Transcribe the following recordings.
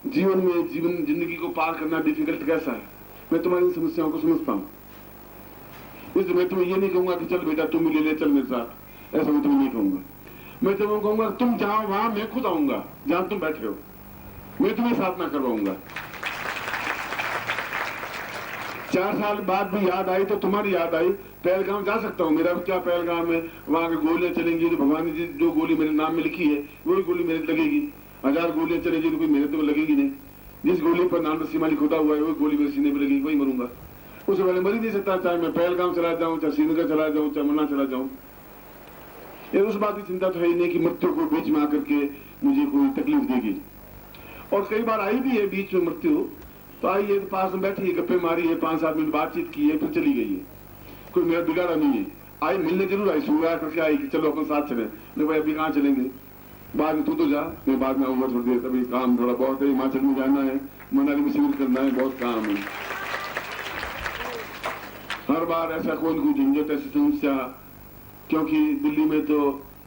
जीवन में जिंदगी को पार करना डिफिकल्ट कैसा है, मैं तुम्हारी समस्याओं को समझता हूँ। इसलिए मैं तुम्हें ये नहीं कहूंगा कि चल बेटा तुम भी ले चल मेरे साथ, ऐसा मैं तुम्हें नहीं कहूंगा। मैं तुम्हें कहूंगा तुम जाओ वहां, मैं खुद आऊंगा जहां तुम बैठे हो, मैं तुम्हें साथ ना करवाऊंगा। 4 साल बाद भी याद आई तो तुम्हारी याद आई, पहलगाम जा सकता हूँ, मेरा क्या पहलगाम है, वहां की गोलियां चलेंगी तो भगवान जी जो गोली मेरे नाम में लिखी है वही गोली मेरे लगेगी। 1000 गोलियां चलेगी तो कोई मेरे तो लगेगी नहीं। जिस गोली पर नाम रसीमाली खुदा हुआ है वही गोली मेरे सीने में लगेगी, वही मरूंगा। उससे पहले मर ही नहीं सकता, चाहे मैं पहलगाम चला जाऊं, चाहे श्रीनगर चला जाऊं, चाहे मन्ना चला जाऊं। ये उस बात की चिंता तो है ही नहीं कि मृत्यु को बीच में आकर के मुझे कोई तकलीफ देगी। और कई बार आई भी है बीच में मृत्यु, तो आई है, पास में बैठी है, गप्पे मारी है, 5-7 मिनट बातचीत की है, फिर चली गई है। कोई मेरा बिगाड़ा नहीं है, आई मिलने जरूर आई, सुबह करके आई कि चलो अपन साथ चले। नहीं भाई अभी कहाँ चलेंगे, बाद में तू तो जा, मैं बाद में आऊंगा थोड़ी देर, अभी काम थोड़ा बहुत है, हिमाचल में जाना है, मनाली में शिविर करना है, बहुत काम है। हर बार ऐसा कोई झंझट, ऐसी समस्या, क्योंकि दिल्ली में तो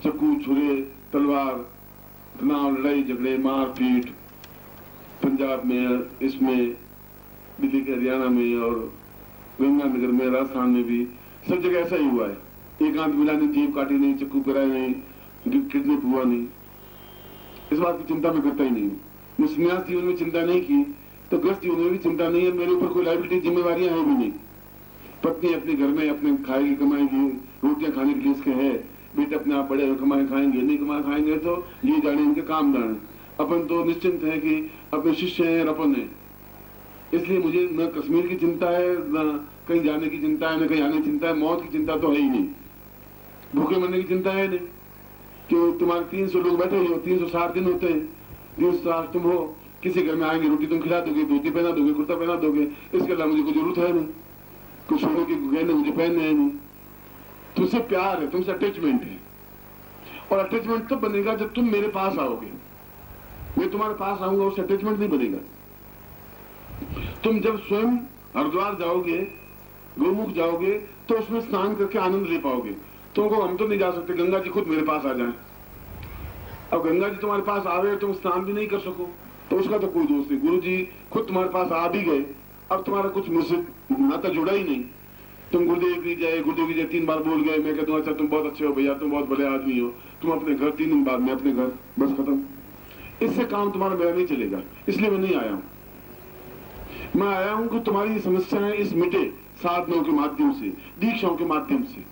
चाकू, छुरे, तलवार, तनाव, लड़ाई झगड़े, मारपीट, पंजाब में, इसमें दिल्ली के हरियाणा में और गंगानगर में, राजस्थान में भी सब जगह ऐसा ही हुआ है। एक आंत मिला नहीं, जेब काटी नहीं, चक्कू कराए नहीं, किडनैप हुआ नहीं। इस बात की चिंता मैं करता ही नहीं। मैं संन्यास जीवन में चिंता नहीं की तो ग्रस्त जीवन में भी चिंता नहीं है। मेरे ऊपर कोई लाइबिलिटी, जिम्मेवारियां है भी नहीं। पत्नी अपने घर में अपने खाएगी कमाएगी, रोटियां खाने के लिए इसके है, बेटे अपने आप बड़े कमाए खाएंगे, नहीं कमाए खाएंगे तो ये जाने इनके काम जाने। अपन तो निश्चिंत है कि अपने शिष्य हैं, अपन है। इसलिए मुझे न कश्मीर की चिंता है, न कहीं जाने की चिंता है, न कहीं आने की चिंता है। मौत की चिंता तो है ही नहीं, भूखे मरने की चिंता है नहीं। क्यों, तुम्हारे 300 लोग बैठे हो, 360 दिन होते हैं, 360 तुम हो, किसी घर में आएंगे, रोटी तुम खिला दोगे, धोती पहना दोगे, कुर्ता पहना दोगे, इसके अलावा मुझे कोई जरूरत है नहीं। कुछ सोने के गहने मुझे पहनने हैं नहीं। तुमसे प्यार है, तुमसे अटैचमेंट है, और अटैचमेंट तब बनेगा जब तुम मेरे पास आओगे। मैं तुम्हारे पास आऊंगा, उससे अटैचमेंट नहीं बनेगा। तुम जब स्वयं हरिद्वार जाओगे, गोमुख जाओगे, तो उसमें स्नान करके आनंद ले पाओगे। तुमको हम तो नहीं जा सकते, गंगा जी खुद मेरे पास आ जाए। अब गंगा जी तुम्हारे पास आ रहे, तुम स्नान भी नहीं कर सको तो उसका तो कोई दोष नहीं। गुरु जी खुद तुम्हारे पास आ भी गए, अब तुम्हारा कुछ मुझसे नाता जुड़ा ही नहीं। तुम गुरुदेव की जय, गुरुदेव की जय 3 बार बोल गए, मैं कहता हूँ अच्छा तुम बहुत अच्छे हो भैया, तुम बहुत बड़े आदमी हो, तुम अपने घर, 3 दिन बाद मैं अपने घर, बस खत्म। इससे काम तुम्हारा मेरा नहीं चलेगा, इसलिए मैं नहीं आया हूं। मैं आया हूं कि तुम्हारी समस्याएं इस मिटे साधनों के माध्यम से, दीक्षाओं के माध्यम से।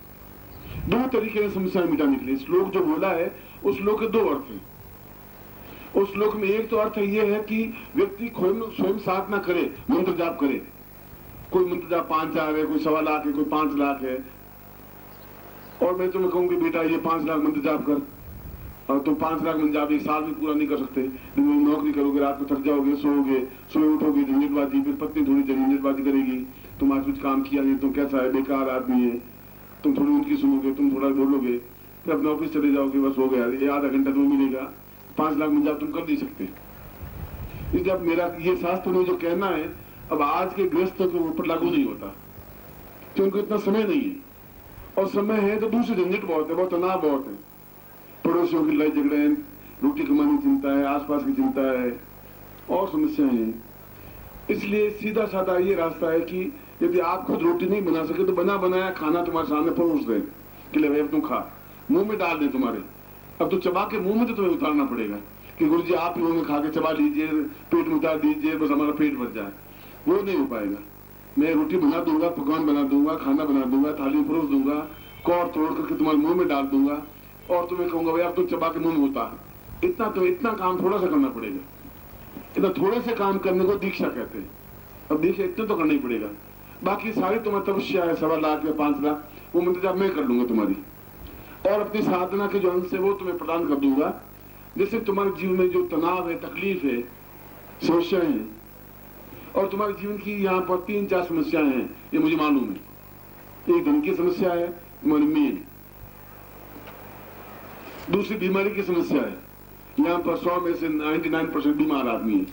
2 तरीके से समस्याएं मिटाने के लिए श्लोक जो बोला है, उस श्लोक के 2 अर्थ हैं। उस श्लोक में एक तो अर्थ यह है कि व्यक्ति स्वयं साधना करे, मंत्र जाप करे। कोई मंत्र जाप 5,000 है, कोई 1.25 लाख है, कोई 5 लाख है। और मैं तुम्हें कहूंगी बेटा ये 5 लाख मंत्र जाप कर, और तुम 5 लाख मंत्र जाप 1 साल में पूरा नहीं कर सकते। नौकरी करोगे, रात को थक जाओगे, सोओगे, सोए उठोगे, झंझटबाजी, फिर पत्नी थोड़ी झंझटबाजी करेगी, तुम आज कुछ काम किया नहीं, तुम कैसा है, बेकार आदमी है, तुम थोड़ी उनकी सुनोगे, तुम थोड़ा बोलोगे, फिर अपने ऑफिस चले जाओगे, बस हो गया। ये आधा घंटा तुम्हें मिलेगा, 5 लाख मंत्र जाप तुम कर नहीं सकते। इसलिए अब मेरा ये शास्त्र में जो कहना है, अब आज के गृहस्थों के ऊपर लागू नहीं होता, क्योंकि इतना समय नहीं है। और समय है तो दूसरी झंझट बहुत है, बहुत तनाव बहुत है, पड़ोसियों की लड़ाई झगड़े, रोटी कमाने की चिंता है, आसपास की चिंता है, और समस्याएं हैं। इसलिए सीधा साधा ये रास्ता है कि यदि आप खुद रोटी नहीं बना सके तो बना बनाया खाना तुम्हारे सामने परोस दें कि ले भाई तुम खा, मुंह में डाल दे तुम्हारे। अब तो चबा के मुंह में तो तुम्हें उतारना पड़ेगा कि गुरु जी आप मुंह में खा के चबा लीजिए, पेट में उतार दीजिए, बस हमारा पेट भर जाए, वो नहीं हो पाएगा। मैं रोटी बना दूंगा, पकवान बना दूंगा, खाना बना दूंगा, थाली परोस दूंगा, कौर तोड़ करके तुम्हारे मुंह में डाल दूंगा, और तुम्हें कहूंगा भाई आप तुम चबा के मुंह में उतार। इतना काम थोड़ा सा करना पड़ेगा। इतना थोड़े से काम करने को दीक्षा कहते हैं। अब दीक्षा इतने तो करना ही पड़ेगा, बाकी सारी तुम्हारी तपस्या है, 1.25 लाख या 5 लाख, वो मंत्र जाप मैं कर लूंगा तुम्हारी, और अपनी साधना के जो अंश है वो तुम्हें प्रदान कर दूंगा। जिससे तुम्हारे जीवन में जो तनाव है, तकलीफ है, समस्याएं हैं, और तुम्हारे जीवन की यहाँ पर 3-4 समस्याएं हैं, ये मुझे मालूम है। एक धन की समस्या है तुम्हारी मेन, दूसरी बीमारी की समस्या है। यहाँ पर 100 में से 99% बीमार आदमी है।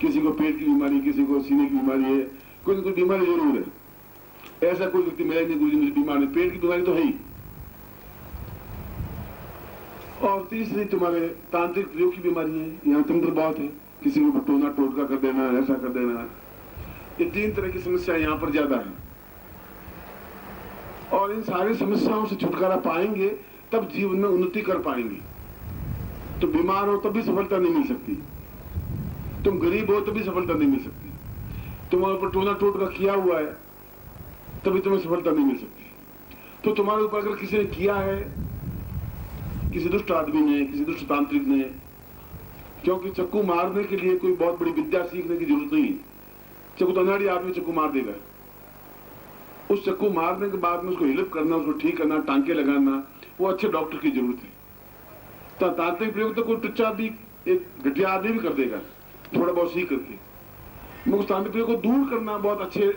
किसी को पेट की बीमारी, किसी को सीने की बीमारी है, कोई न कोई बीमारी जरूर है। ऐसा कोई व्यक्ति मिला नहीं गुरुजी मुझे बीमार है, पेट की बीमारी तो है ही। और तीसरी तुम्हारे तांत्रिक प्रयोग की बीमारी है, यहाँ तंत्र बहुत है, किसी को टोना टोटका कर देना, ऐसा कर देना। ये 3 तरह की समस्या यहाँ पर ज्यादा है। और इन सारी समस्याओं से छुटकारा पाएंगे तब जीवन में उन्नति कर पाएंगे। तुम बीमार हो तब भी सफलता नहीं मिल सकती, तुम गरीब हो तभी सफलता नहीं मिल सकती, तुम्हारे ऊपर टोना टोटका किया हुआ है तभी तुम्हें सफलता नहीं मिल सकती। तो तुम्हारे ऊपर अगर किसी ने किया है, किसी दुष्ट आदमी ने, किसी दुष्ट तांत्रिक ने, क्योंकि चक्कू मारने के लिए कोई बहुत बड़ी विद्या सीखने की जरूरत नहीं। चक्कू तो अनाड़ी आदमी चक्कू मार देगा। उस चक्कू मारने के बाद में उसको हिलप करना, उसको ठीक करना, टांके लगाना, वो अच्छे डॉक्टर की जरूरत है। तो तांत्रिक प्रयोग तो कोई टुच्चा भी, एक घटिया आदमी भी कर देगा थोड़ा बहुत सीख करके। मगर उस तांत्रिक प्रयोग को दूर करना बहुत अच्छे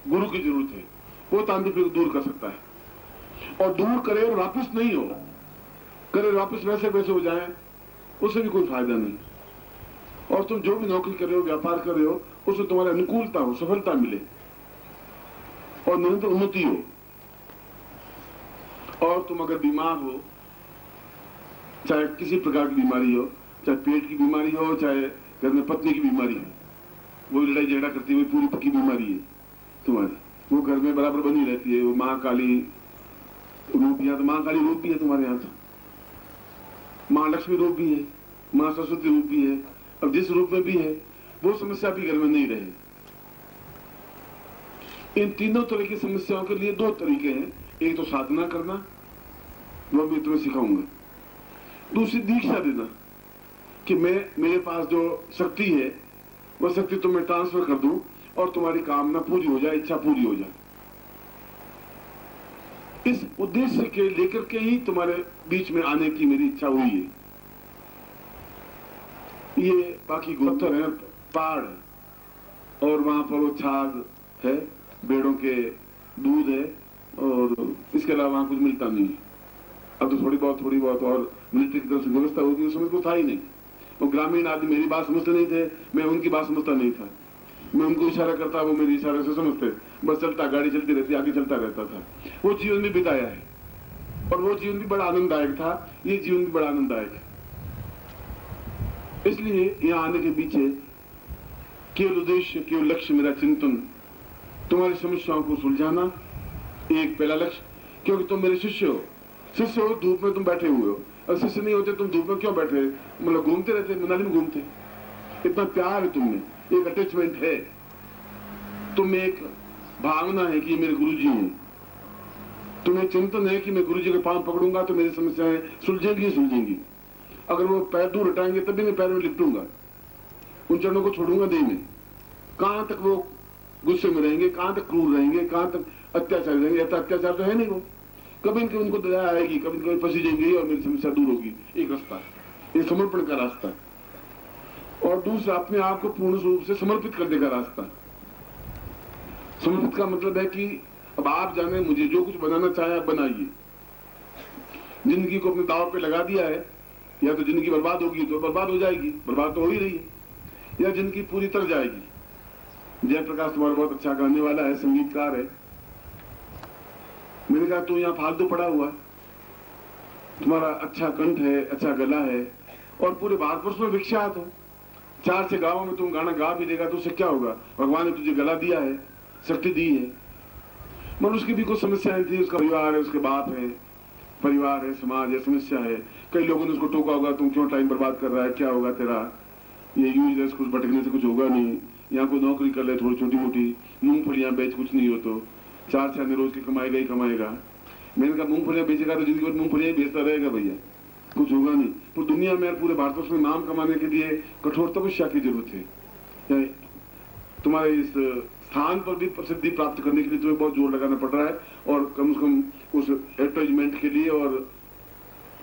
गुरु की जरूरत है। वो तांत्रिक प्रयोग दूर कर सकता है। और दूर करे और वापस नहीं हो, करे वापस वैसे वैसे हो जाए, उससे भी कोई फायदा नहीं। और तुम जो भी नौकरी कर रहे हो, व्यापार कर रहे हो, उसमें तुम्हारी अनुकूलता हो, सफलता मिले और निरंतर उन्नति हो। और तुम अगर बीमार हो, चाहे किसी प्रकार की बीमारी हो, चाहे पेट की बीमारी हो, चाहे घर में पत्नी की बीमारी हो, वो लड़ाई झगड़ा करती हुई पूरी पक्की बीमारी है तुम्हारी, वो घर में बराबर बनी रहती है। वो माँ काली रूप, यहाँ तो माँ काली रूप भी है तुम्हारे यहाँ, तो माँ लक्ष्मी रूप भी है, माँ सरस्वती रूप भी है। अब जिस रूप में भी है वो समस्या भी घर में नहीं रहे। इन तीनों तरह की समस्याओं के लिए 2 तरीके हैं। एक तो साधना करना, वो भी तुम्हें सिखाऊंगा। दूसरी दीक्षा देना कि मेरे पास जो शक्ति है वह शक्ति तुम्हें ट्रांसफर कर दूं और तुम्हारी कामना पूरी हो जाए, इच्छा पूरी हो जाए। इस उद्देश्य के लेकर के ही तुम्हारे बीच में आने की मेरी इच्छा हुई है। ये बाकी पत्थर है, पहाड़ है, और वहां पर वो छाग है, भेड़ों के दूध है, और इसके अलावा वहां कुछ मिलता नहीं है। अब तो थोड़ी बहुत और मिलिट्री की तरफ से व्यवस्था होगी, उस समय को था ही नहीं। वो ग्रामीण आदमी मेरी बात समझते नहीं थे, मैं उनकी बात समझता नहीं था। मैं उनको इशारा करता, वो मेरी इशारे से समझते, बस चलता, गाड़ी चलती रहती, आगे चलता रहता था। वो जीवन भी बिताया है और वो जीवन भी बड़ा आनंददायक था। ये जीवन भी बड़ा आनंददायक है। इसलिए यहाँ आने के पीछे केवल उद्देश्य, केवल लक्ष्य, मेरा चिंतन तुम्हारी समस्याओं को सुलझाना, एक पहला लक्ष्य। क्योंकि तुम मेरे शिष्य हो। शिष्य हो, धूप में तुम बैठे हुए हो, और शिष्य नहीं होते तुम धूप में क्यों बैठे? मतलब घूमते रहते, मनाली में घूमते। इतना प्यार है तुमने, एक अटैचमेंट है, तुम्हें एक भावना है कि ये मेरे गुरुजी हैं, तुम्हें चिंतन है कि मैं गुरुजी के पांव पकड़ूंगा तो मेरी समस्याएं सुलझेंगी। अगर वो पैर दूर हटाएंगे तभी मैं पैर में लिपटूंगा, उन चरणों को छोड़ूंगा नहीं मैं। कहां तक वो गुस्से में रहेंगे, कहां तक क्रूर रहेंगे, कहां तक अत्याचार रहेंगे? ऐसा अत्याचार तो है नहीं। वो कभी न कभी उनको दया आएगी, कभी न कभी फंसी जाएंगी और मेरी समस्या दूर होगी। एक रास्ता, ये समर्पण का रास्ता। और दूसरा, अपने आप को पूर्ण रूप से समर्पित करने का रास्ता। समर्पित का मतलब है कि अब आप जाने, मुझे जो कुछ बनाना चाहे आप बनाइए। जिंदगी को अपने दांव पे लगा दिया है, या तो जिंदगी बर्बाद होगी तो बर्बाद हो जाएगी, बर्बाद तो हो ही रही है, या जिंदगी पूरी तर जाएगी। जयप्रकाश तुम्हारा बहुत अच्छा गाने वाला है, संगीतकार है। मैंने कहा तू यहाँ फालतू पड़ा हुआ, तुम्हारा अच्छा कंठ है, अच्छा गला है, और पूरे भारतवर्ष में विख्यात हो। 4 से गांवों में तुम गाना गा भी देगा तो उससे क्या होगा? भगवान ने तुझे गला दिया है, शक्ति दी है। मगर उसकी भी कुछ समस्याएं थी। उसका परिवार है, उसके बाप है, परिवार है, समाज है, समस्या है। कई लोगों ने उसको टोका होगा, तुम क्यों टाइम बर्बाद कर रहा है, क्या होगा तेरा, ये यूजलेस, कुछ भटकने से कुछ होगा नहीं, यहाँ कोई नौकरी कर ले थोड़ी छोटी मोटी, मूंगफलियां बेच, कुछ नहीं हो तो 4 आने रोज की कमाएगा ही कमाएगा। मैंने कहा मूंगफलियां बेचेगा तो जिंदगी भर मूंगफलियां बेचता रहेगा भैया, कुछ होगा नहीं। तो दुनिया में, पूरे भारतवर्ष में नाम कमाने के लिए कठोर तपस्या की जरूरत है। तुम्हारे इस स्थान पर भी प्रसिद्धि प्राप्त करने के लिए तुम्हें बहुत जोर लगाना पड़ रहा है, और कम से कम उस एडवर्टाइजमेंट के लिए और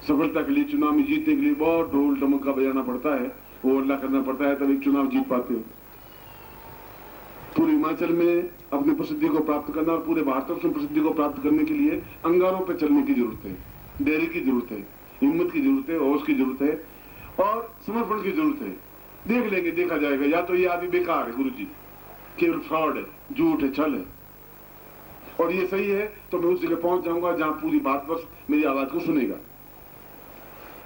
सफलता के लिए, चुनाव में जीतने के लिए बहुत ढोल डमका बजाना पड़ता है, वो अल्लाह करना पड़ता है, तभी चुनाव जीत पाते हो। पूरे हिमाचल में अपनी प्रसिद्धि को प्राप्त करना और पूरे भारतवर्ष में प्रसिद्धि को प्राप्त करने के लिए अंगारों पर चलने की जरूरत है, धैर्य की जरूरत है, हिम्मत की जरूरत है, होश की जरूरत है और समर्पण की जरूरत है। देख लेंगे, देखा जाएगा। या तो ये आदमी बेकार है, गुरुजी केवल फ्रॉड है, झूठ है, छल है, और ये सही है तो मैं उस जगह पहुंच जाऊंगा जहां पूरी भारतवर्ष मेरी आवाज को सुनेगा।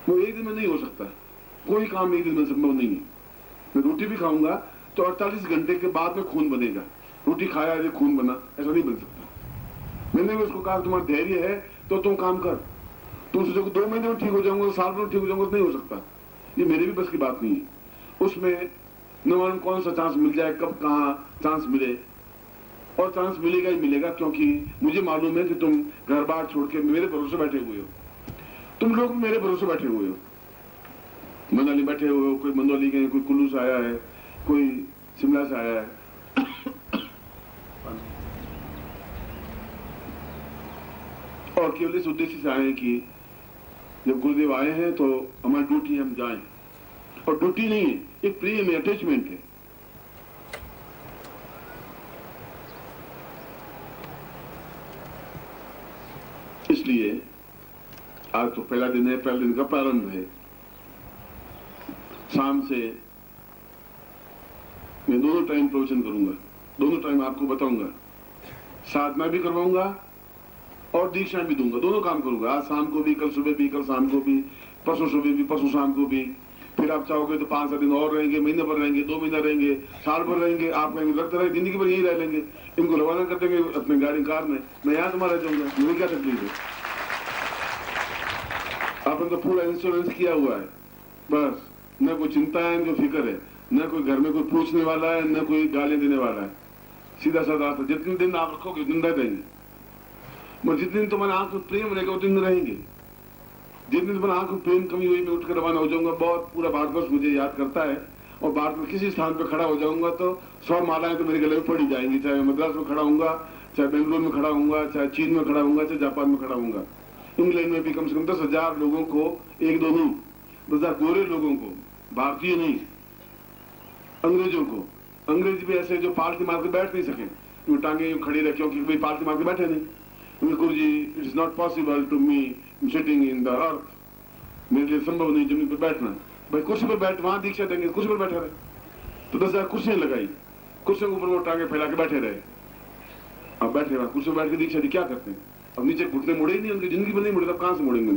वो एक दिन में नहीं हो सकता, कोई काम एक दिन में संभव नहीं है। मैं रोटी भी खाऊंगा तो 48 घंटे के बाद में खून बनेगा। रोटी खाया ये खून बना, ऐसा नहीं बन सकता। मैंने भी उसको कहा तुम्हारा धैर्य है तो तुम काम कर, तुम सोचो 2 महीने में ठीक हो जाऊंगा, साल में ठीक हो जाऊंगा, नहीं हो सकता। ये मेरी भी बस की बात नहीं है। उसमें न मालूम कौन सा चांस मिल जाए, कब कहाँ चांस मिले, और चांस मिलेगा ही मिलेगा, क्योंकि मुझे मालूम है कि तुम घर बार छोड़ के मेरे भरोसे बैठे हुए हो। तुम लोग मेरे भरोसे बैठे हुए हो, मनाली बैठे हुए हो, कोई मंदौली गए, कोई कुल्लू से आया है, कोई शिमला से आया है। और केवल इस उद्देश्य से आए हैं कि जब गुरुदेव आए हैं तो हमारी ड्यूटी हम जाएं, और ड्यूटी नहीं है, एक प्रेम है, अटैचमेंट है। इसलिए आज तो पहला दिन है, पहले दिन का प्रारंभ है। शाम से मैं दोनों टाइम प्रवचन करूंगा, दोनों टाइम आपको बताऊंगा, साधना भी करवाऊंगा और दीक्षा भी दूंगा, दोनों काम करूंगा। आज शाम को भी, कल सुबह भी, कल शाम को भी, परसों सुबह भी, परसों शाम को भी। फिर आप चाहोगे तो 5-7 दिन और रहेंगे, महीने भर रहेंगे, 2 महीना रहेंगे, साल भर रहेंगे, आप कहेंगे लगता रहे जिंदगी भर यही रह लेंगे। इनको रवाना कर देंगे अपने गाड़ी कार में, मैं यहाँ तुम्हारा रह जाऊंगा, मुझे क्या तकलीफ है। आपने तो पूरा इंश्योरेंस किया हुआ है, बस न कोई चिंता है, न कोई फिक्र है, न कोई घर में कोई पूछने वाला है, न कोई गालियां देने वाला है। सीधा साधा रास्ता, जितने दिन आप रखोगे उतने दिन देंगे, मगर जितने दिन तुम्हारे आंख में प्रेम रहेगा उतने दिन रहेंगे। जितने दिन तुम्हारे आंख में प्रेम कमी हुई, मैं उठकर रवाना हो जाऊंगा। बहुत पूरा भारतवर्ष मुझे याद करता है, और भारत में किसी स्थान पर खड़ा हो जाऊंगा तो 100 मालाएं तो मेरे गले में पड़ी जाएंगी, चाहे मैं मद्रास में खड़ा हूंगा, चाहे बेंगलुरु में खड़ा हूंगा, चाहे चीन में खड़ा हूंगा, चाहे जापान में खड़ा हूंगा। इंग्लैंड में भी कम से कम 10,000 लोगों को, 1-2 नहीं, 10,000 गोरे लोगों को, भारतीय नहीं, अंग्रेजों को। अंग्रेज भी ऐसे जो पालती मार के बैठ नहीं सके, वो टांगे खड़ी रखे, क्योंकि भाई पालती मार के बैठे नहीं। Guru ji, it is not possible to me sitting in the earth, मेरे लिए संभव नहीं जमीन पर बैठना। भाई कुर्सी पर बैठ, वहां दीक्षा देंगे, कुर्सी पर बैठे रहे। तो 10,000 कुर्सियां लगाई, कुर्सियों के ऊपर वो टांगे फैला के बैठे रहे। अब बैठे रहे, कुर्सी पर बैठ के दीक्षा दी, क्या करते हैं? अब नीचे घुटने मुड़े ही नहीं, उनकी जिंदगी में नहीं मुड़े, तब कहां से मुड़ेंगे?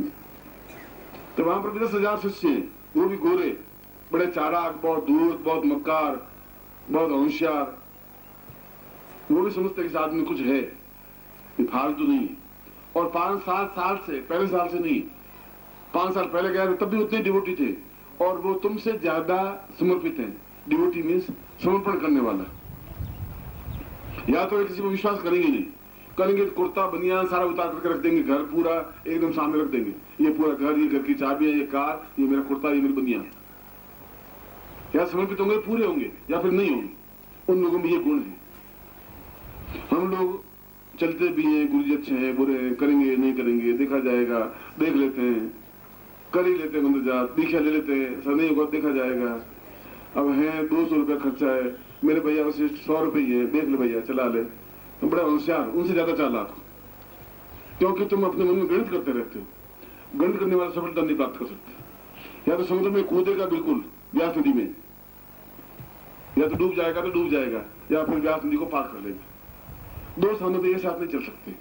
तो वहां पर भी 10,000 शिष्य हैं, वो भी गोरे, बड़े चालाक, बहुत दूर, बहुत मक्कार, बहुत होशियार। वो भी समझते कि इस आदमी कुछ है, ये फालतू नहीं है। और 5-7 साल से, पहले साल से नहीं, 5 साल पहले गए तब भी उतने डिवोटी थे, और वो तुमसे ज्यादा समर्पित हैं। डिवोटी मीन्स समर्पण करने वाला। या तो किसी पर विश्वास करेंगे नहीं, करेंगे तो कुर्ता बनियान सारा उतार करके रख देंगे, घर पूरा एकदम सामने रख देंगे, ये पूरा घर, ये घर की चाबियां, ये कार, ये मेरा कुर्ता, ये मेरी बनियान। या समर्पित होंगे, पूरे होंगे, या फिर नहीं होंगे। उन लोगों में ये गुण है। हम लोग चलते भी हैं, गुरु जी अच्छे हैं, बुरे हैं, करेंगे नहीं करेंगे, देखा जाएगा, देख लेते हैं, कर ही लेते हैं, मंदिर जा दीक्षा ले लेते हैं, ऐसा नहीं होगा, देखा जाएगा। अब है 200 रुपया खर्चा है, मेरे भैया वशिष्ठ 100 रुपये है, देख ले भैया, चला ले। तुम बड़ा होशियार, उनसे ज्यादा चालाक, क्योंकि तुम अपने मन में गणित करते रहते हो। गणित करने वाला सफलता नहीं प्राप्त कर सकते। या तो समुद्र में कूदेगा बिल्कुल व्यास नदी में, या तो डूब जाएगा तो डूब जाएगा, या फिर व्यास नदी को पार कर लेगा। 2 स्थानों पर एक साथ नहीं चल सकते।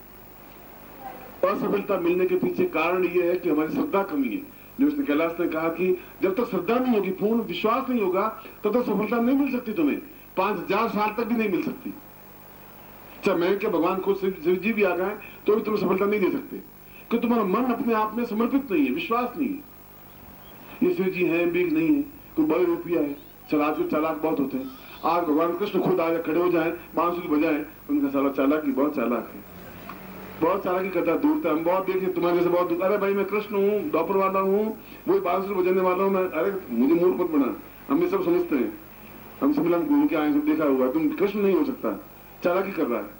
असफलता मिलने के पीछे कारण यह है कि हमारी श्रद्धा कमी है। जो उसने कैलाश ने कहा कि जब तक श्रद्धा नहीं होगी, पूर्ण विश्वास नहीं होगा, तब तक सफलता नहीं मिल सकती तुम्हें। 5000 साल तक भी नहीं मिल सकती। चाहे मैं क्या, भगवान खुद शिव जी भी आ गए तो भी तुम्हें सफलता नहीं दे सकते, क्योंकि तुम्हारा मन अपने आप में समर्पित नहीं है, विश्वास नहीं है। ये शिव जी है भी नहीं है, कोई बड़े रुपया है, चालाक बहुत होते हैं। आज भगवान कृष्ण खुद आगे खड़े हो जाए, बांसुरी बजाए, उनका साला चालाकी, बहुत चालाक है, बहुत चालाकी करता है, दूर तक। हम बहुत देखे तुम्हारे जैसे बहुत, अरे भाई मैं कृष्ण हूँ, द्वापर वाला हूँ, वही बांसुरी बजाने वाला हूँ मैं। अरे मुझे मूर्ख मत बना, हम ये सब समझते हैं, हम शिमला में घूम के आए, सब देखा हुआ। तुम कृष्ण नहीं हो सकता, चालाकी कर रहा है।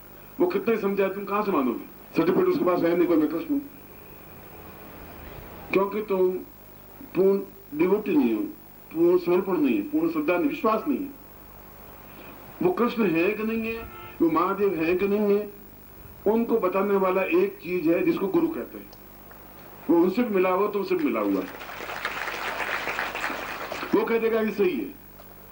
वो कितना ही समझाए, तुम कहां से मानोगे? सर्टिफिकेट उसके पास है नहीं, कोई मैं कृष्ण हूं, क्योंकि तुम पूर्ण डिवोटी नहीं हो, पूर्ण समर्पण नहीं है, पूर्ण श्रद्धा नहीं, विश्वास नहीं है। वो कृष्ण है कि नहीं है, वो महादेव है कि नहीं है, उनको बताने वाला एक चीज है जिसको गुरु कहते हैं। वो उनसे भी मिला हुआ, तुमसे भी मिला हुआ, वो कह देगा ये सही है,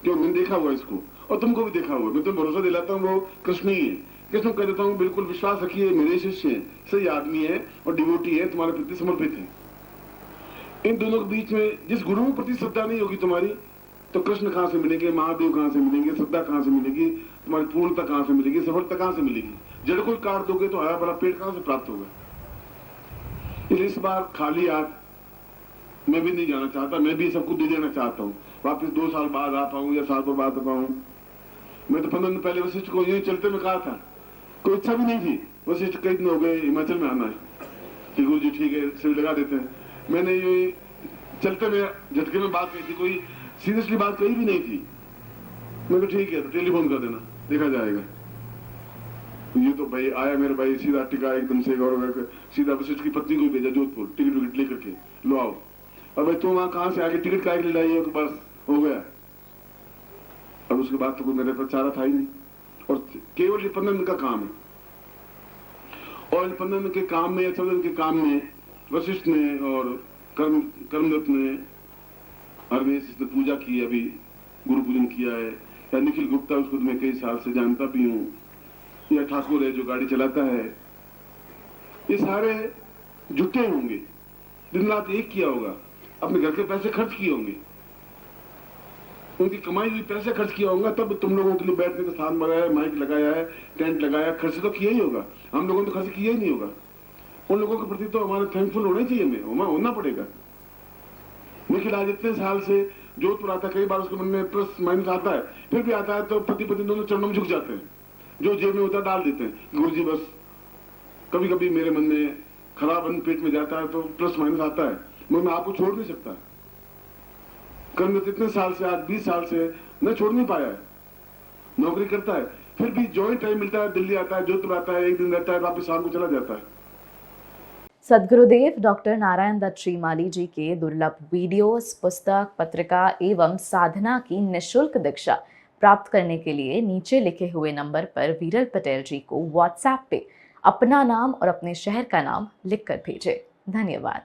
क्यों? मैंने देखा हुआ इसको, और तुमको भी देखा हुआ। मैं तुम्हें भरोसा दिलाता हूँ वो कृष्ण ही है। कृष्ण कह देता हूँ बिल्कुल विश्वास रखिए, मेरे शिष्य है, सही आदमी है और डिवोटी है, तुम्हारे प्रति समर्पित है। इन दोनों के बीच में जिस गुरु के प्रति श्रद्धा नहीं होगी तुम्हारी, तो कृष्ण कहाँ से मिलेंगे, महादेव कहाँ से मिलेंगे, श्रद्धा कहाँ से मिलेगी, तुम्हारी पूर्णता कहाँ से मिलेगी, सफलता कहाँ से मिलेगी? जड़ को काट दोगे तो हरा भरा पेड़ कहाँ से प्राप्त होगा? इसलिए इस बार खाली हाथ मैं भी नहीं जाना चाहता, मैं भी सबको दे देना चाहता हूँ। वापिस 2 साल बाद आ पाऊँ या साल बाद आ पाऊँ। मैं तो 15 दिन पहले वशिष्ठ को यही चलते में कहा था, कोई इच्छा भी नहीं थी। वशिष्ठ कई दिन हो गए हिमाचल में आना है कि गुरु जी ठीक है शिविर लगा देते हैं। मैंने ये चलते में झटके में बात कही थी, कोई सीरियसली बात कही भी नहीं थी। मैं तो ठीक है, तो टेलीफोन कर देना, देखा जाएगा। ये तो भाई आया मेरे भाई सीधा टिका एकदम से, गौरव सीधा वशिष्ठ की पत्नी को भेजा जोधपुर टिकट विकट लेकर के, लो आओ। अब भाई तुम वहां कहां से आगे टिकट का ले लाई हो, तो बस हो गया। अब उसके बाद तो कोई मेरे पर चारा था ही नहीं। और केवल ये 15 दिन का काम है, और इन 15 दिन के काम में या 14 दिन के काम में वशिष्ठ ने और कर्मदत्त ने, हरमेश इसने पूजा की, अभी गुरु पूजन किया है, या निखिल गुप्ता उसको तो मैं कई साल से जानता भी हूँ, या ठाकुर है जो गाड़ी चलाता है, ये सारे जुटे होंगे, दिन रात एक किया होगा, अपने घर के पैसे खर्च किए होंगे, उनकी कमाई हुई पैसे खर्च किया होगा, तब तुम लोगों के लिए बैठने का स्थान बनाया है, माइक लगाया है, टेंट लगाया, खर्च तो किया ही होगा। हम लोगों ने तो खर्च किया ही नहीं होगा। उन लोगों के प्रति तो हमारे थैंकफुल होना चाहिए, हमें होना पड़ेगा। लेकिन आज इतने साल से जोधपुर आता है, कई बार उसके मन में प्लस माइनस आता है, फिर भी आता है तो पति पत्नी दोनों चरणों में झुक जाते हैं, जो जेब में होता है डाल देते हैं। गुरु जी बस कभी कभी मेरे मन में खराब अन्न पेट में जाता है तो प्लस माइनस आता है, मैं आपको छोड़ नहीं सकता। कर्म इतने साल से, आज 20 साल से मैं छोड़ नहीं पाया है, नौकरी करता है, फिर भी जॉइंट टाइम मिलता है, दिल्ली आता है, जोधपुर आता है, एक दिन रहता है, वापिस शाम को चला जाता है। सद्गुरुदेव डॉक्टर नारायण दत्त श्रीमाली जी के दुर्लभ वीडियोस, पुस्तक, पत्रिका एवं साधना की निःशुल्क दीक्षा प्राप्त करने के लिए नीचे लिखे हुए नंबर पर विरल पटेल जी को व्हाट्सएप पे अपना नाम और अपने शहर का नाम लिखकर भेजें। धन्यवाद।